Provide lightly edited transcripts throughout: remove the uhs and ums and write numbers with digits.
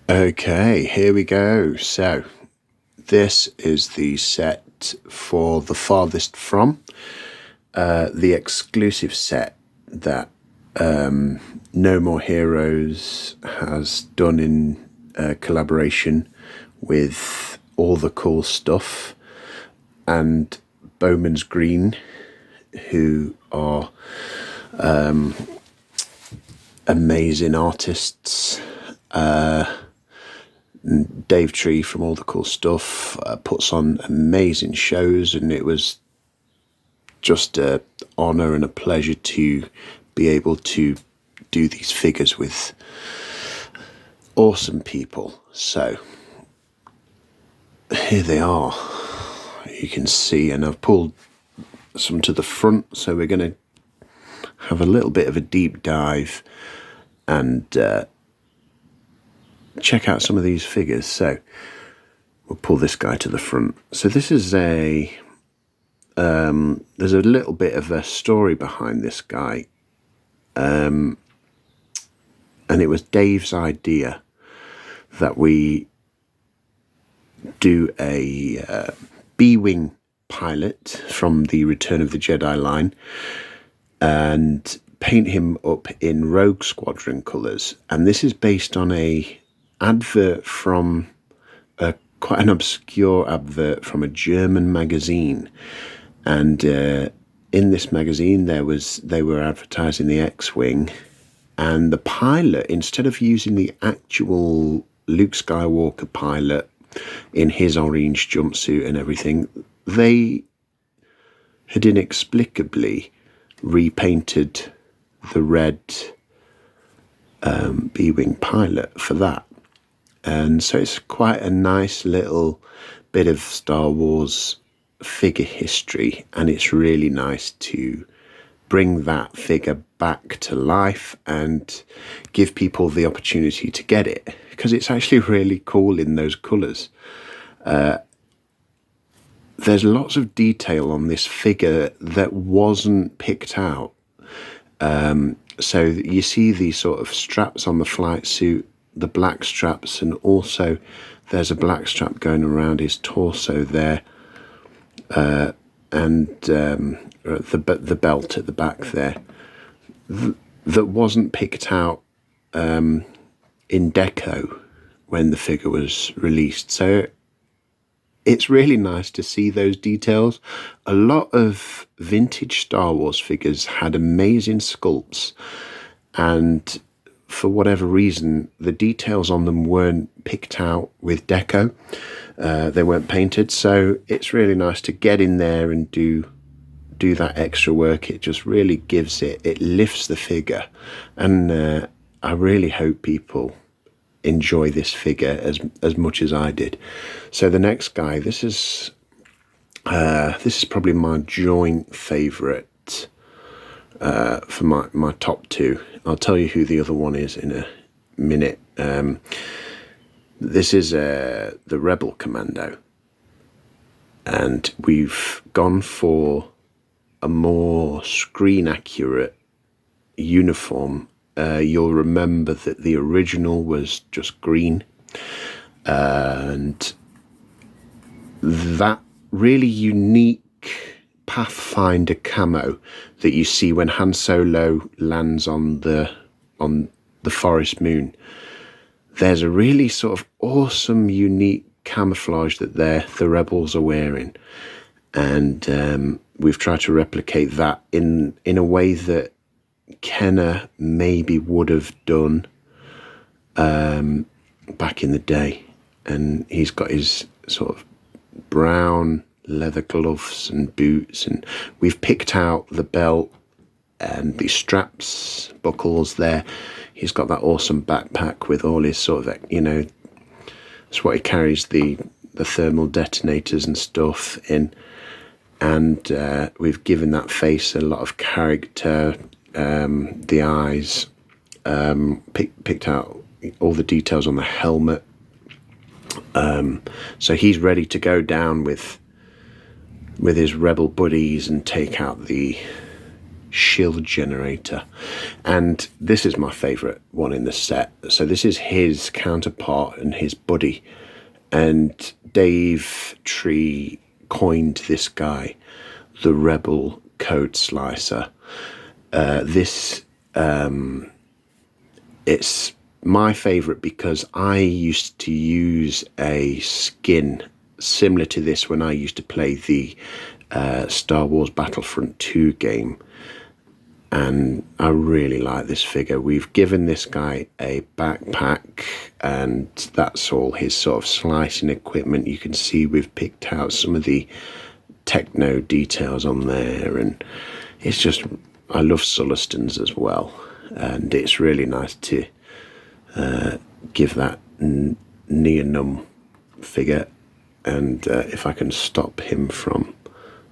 Okay, here we go. So this is the set for the Farthest From, the exclusive set that No More Heroes has done in collaboration with All the Cool Stuff and Bowman's Green, who are amazing artists. Dave Tree from All the Cool Stuff puts on amazing shows, and it was just an honour and a pleasure to be able to do these figures with awesome people. So here they are, you can see, and I've pulled some to the front, so we're going to have a little bit of a deep dive and check out some of these figures. So we'll pull this guy to the front. So this is there's a little bit of a story behind this guy, and it was Dave's idea that we do a B-Wing pilot from the Return of the Jedi line and paint him up in Rogue Squadron colours. And this is based on a advert from quite an obscure advert from a German magazine, and in this magazine they were advertising the X-Wing, and the pilot, instead of using the actual Luke Skywalker pilot in his orange jumpsuit and everything, they had inexplicably repainted the red B-Wing pilot for that. And so it's quite a nice little bit of Star Wars figure history, and it's really nice to bring that figure back to life and give people the opportunity to get it, because it's actually really cool in those colours. There's lots of detail on this figure that wasn't picked out. So you see these sort of straps on the flight suit, the black straps, and also there's a black strap going around his torso there, and the belt at the back there that wasn't picked out in deco when the figure was released. So it's really nice to see those details. A lot of vintage Star Wars figures had amazing sculpts, and for whatever reason, the details on them weren't picked out with deco. They weren't painted, so it's really nice to get in there and do that extra work. It just really gives it lifts the figure, and I really hope people enjoy this figure as much as I did. So the next guy, this is probably my joint favourite for my top two. I'll tell you who the other one is in a minute. This is the Rebel Commando, and we've gone for a more screen accurate uniform. You'll remember that the original was just green, and that really unique Pathfinder camo that you see when Han Solo lands on the forest moon. There's a really sort of awesome, unique camouflage that the rebels are wearing, and we've tried to replicate that in a way that Kenner maybe would have done back in the day. And he's got his sort of brown leather gloves and boots, and we've picked out the belt and the straps, buckles there. He's got that awesome backpack with all his sort of, that's what he carries, the thermal detonators and stuff in. And we've given that face a lot of character, the eyes, picked out all the details on the helmet. So he's ready to go down with his rebel buddies and take out the shield generator, and this is my favourite one in the set. So this is his counterpart and his buddy, and Dave Tree coined this guy the Rebel Code Slicer. It's my favourite because I used to use a skin similar to this when I used to play the Star Wars Battlefront 2 game, and I really like this figure. We've given this guy a backpack, and that's all his sort of slicing equipment. You can see we've picked out some of the techno details on there, and it's just, I love Sulluston's as well, and it's really nice to give that Neonum figure. And if I can stop him from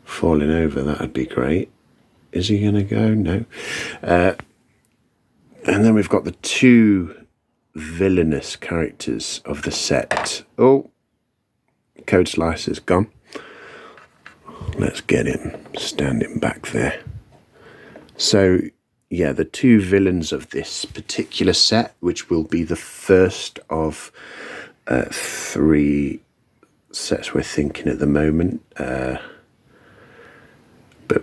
falling over, that would be great. Is he going to go? No. And then we've got the two villainous characters of the set. Oh, Code Slicer's gone. Let's get him standing back there. So, yeah, the two villains of this particular set, which will be the first of 3 sets we're thinking at the moment. But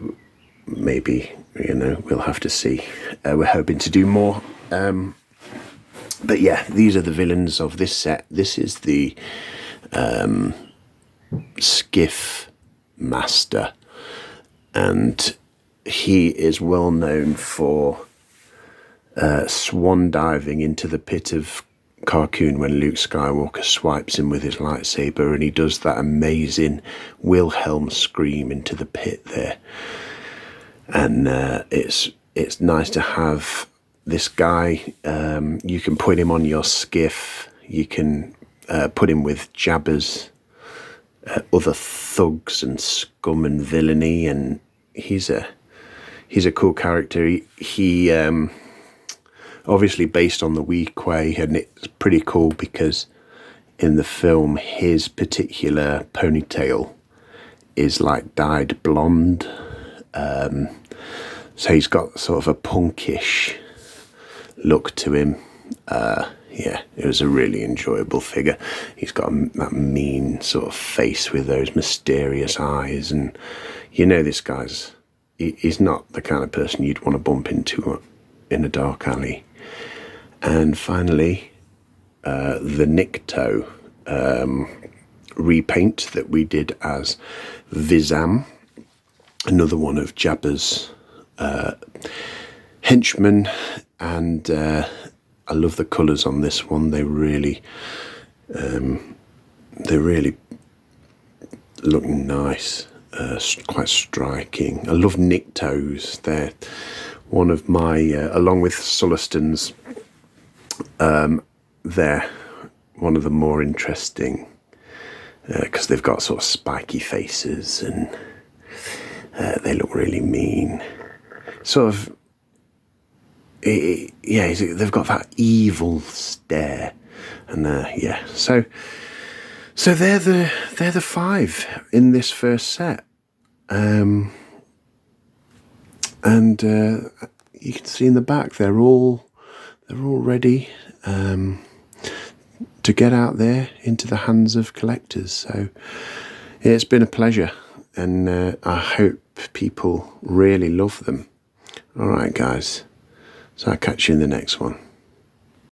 maybe, you know, we'll have to see. We're hoping to do more. But yeah, these are the villains of this set. This is the Skiff Master, and he is well known for swan diving into the pit of Carcoon when Luke Skywalker swipes him with his lightsaber, and he does that amazing Wilhelm scream into the pit there. And it's nice to have this guy. You can put him on your skiff. You can put him with Jabba's other thugs and scum and villainy, and he's a cool character. He obviously based on the Weequay, and it's pretty cool because in the film his particular ponytail is like dyed blonde. So he's got sort of a punkish look to him. Yeah, it was a really enjoyable figure. He's got that mean sort of face with those mysterious eyes, and you know this guy's, he's not the kind of person you'd want to bump into in a dark alley. And finally, the Nikto repaint that we did as Vizam, another one of Jabba's henchmen, and I love the colours on this one. They really look nice, quite striking. I love Niktos. They're one of my, along with Sulluston's, they're one of the more interesting because they've got sort of spiky faces, and they look really mean. Sort of, yeah, they've got that evil stare, and yeah. So they're the 5 in this first set, and you can see in the back they're all ready to get out there into the hands of collectors. So it's been a pleasure, and I hope people really love them. All right, guys. So I'll catch you in the next one.